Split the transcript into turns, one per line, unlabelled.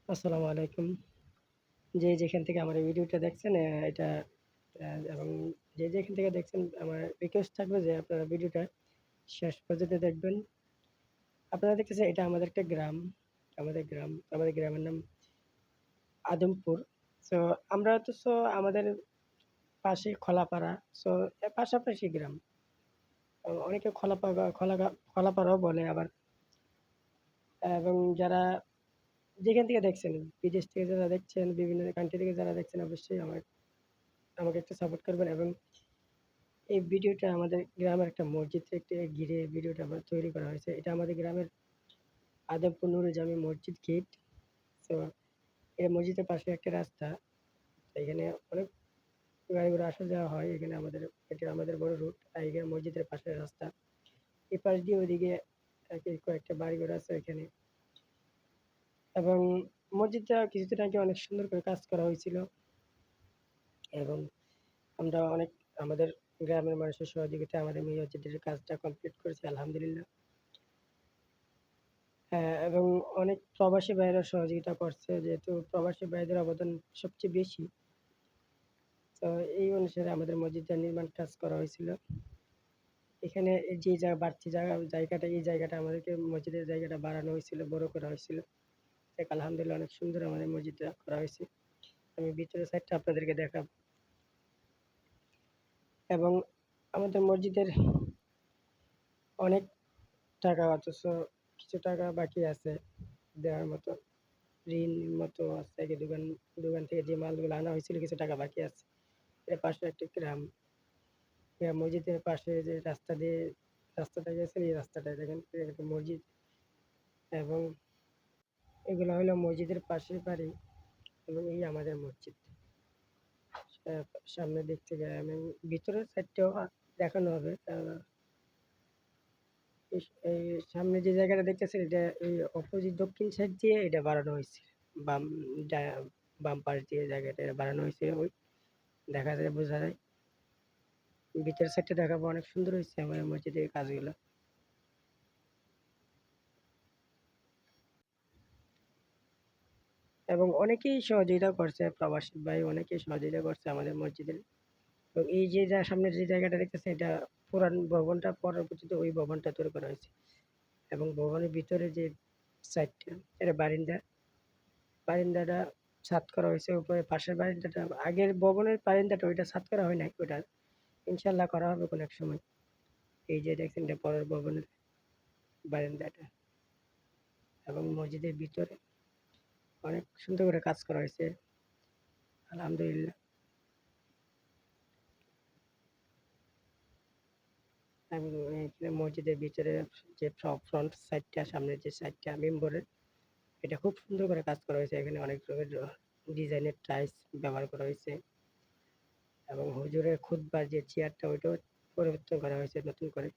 আসসালামু আলাইকুম। যে যেখান থেকে আমার এই ভিডিওটা দেখছেন এটা এবং যে যেখান থেকে দেখছেন আমার রিকোয়েস্ট থাকবে যে আপনারা ভিডিওটা শেষ পর্যন্ত দেখবেন। আপনারা দেখতেছেন এটা আমাদের একটা গ্রাম। আমাদের গ্রামের নাম আদমপুর। সো আমরা অথচ আমাদের পাশে খলাপাড়া। সো পাশাপাশি গ্রাম। অনেকে খলাপাড়াও বলে আবার এবং যারা যেখান থেকে দেখছেন, বিদেশ থেকে যারা দেখছেন, বিভিন্ন কান্ট্রি থেকে যারা দেখছেন অবশ্যই আমাকে একটু সাপোর্ট করবেন এবং এই ভিডিওটা আমাদের গ্রামের একটা মসজিদকে ঘিরে ভিডিওটা আমার তৈরি করা হয়েছে। এটা আমাদের গ্রামের আদমপুর নুরে জামি মসজিদ গেট। তো এই মসজিদের পাশে একটা রাস্তা। এখানে অনেক গাড়ি ঘোড়া আসা যাওয়া হয়। এখানে এটা আমাদের বড় রুট। আর এখানে মসজিদের পাশে রাস্তা। এই পাশ দিয়ে ওইদিকে কয়েকটা বাড়িঘর আছে এখানে। এবং মসজিদটা কিছুদিন আগে অনেক সুন্দর করে কাজ করা হয়েছিল এবং আমরা আমাদের গ্রামের মানুষের সহযোগিতায় আমাদের মসজিদের কাজটা কমপ্লিট করেছি আলহামদুলিল্লাহ। হ্যাঁ, এবং অনেক প্রবাসী ভাইয়েরা সহযোগিতা করছে যেহেতু প্রবাসী ভাইদের অবদান সবচেয়ে বেশি। তো এই অনুসারে আমাদের মসজিদটা নির্মাণ কাজ করা হয়েছিল। এখানে এই যে বাড়তি জায়গাটা এই জায়গাটা আমাদেরকে মসজিদের জায়গাটা বাড়ানো হয়েছিল, বড় করা হয়েছিল। দেখ আলহামদুলিল্লাহ অনেক সুন্দর আমাদের মসজিদটা করা হয়েছে। আমি ভিতরের সাইডটা আপনাদেরকে দেখাবো এবং আমাদের মসজিদের অনেক টাকা অথচ কিছু টাকা বাকি আছে দেওয়ার মতো। ঋণ মতো আছে কি দোকান দোকান থেকে যে মালগুলো আনা হয়েছিল কিছু টাকা বাকি আছে। এর পাশে একটা গ্রাম। মসজিদের পাশে যে রাস্তাটা গেছে এই রাস্তাটায় দেখেন একটা মসজিদ এবং এগুলো হলো মসজিদের পাশে বাড়ি এবং এই আমাদের মসজিদ। সামনের দিক থেকে আমি ভিতরের সাইডটাও দেখানো হবে। এই সামনে যে জায়গাটা দেখতেছেন এটা এই অপোজিট দক্ষিণ সাইড দিয়ে এটা বানানো হয়েছে। বাম বাম পাশ দিয়ে জায়গাটা বানানো হয়েছে ওই দেখা যায় বোঝা যায়। ভিতরের সাইডটা দেখাবো অনেক সুন্দর হয়েছে আমার মসজিদের কাজগুলো। এবং অনেকেই সহযোগিতা করছে প্রবাসী ভাই অনেকেই সহযোগিতা করছে আমাদের মসজিদের। এবং এই যে সামনের যে জায়গাটা দেখতেছেন এটা পুরান ভবনটা পরবর্তীতে ওই ভবনটা তৈরি করা হয়েছে এবং ভবনের ভিতরে যে সাইডটা এটা বারিন্দাটা ছাদ করা হয়েছে উপরে পাশের বারিন্দাটা আগের ভবনের বারিন্দাটা ওইটা ছাদ করা হয় নাই ওইটা ইনশাল্লাহ করা হবে কোনো এক সময়। এই যে দেখছেন এটা পরের ভবনের বারিন্দাটা এবং মসজিদের ভিতরে অনেক সুন্দর করে কাজ করা হয়েছে আলহামদুলিল্লাহ। এবং এখানে মসজিদের ভিতরে যে ফ্রন্ট সাইডটা সামনের যে সাইডটা মেম্বরের এটা খুব সুন্দর করে কাজ করা হয়েছে। এখানে অনেক রকমের ডিজাইনের টাইলস ব্যবহার করা হয়েছে এবং হুজুরের খুতবার যে চেয়ারটা ওইটাও পরিবর্তন করা হয়েছে নতুন করে।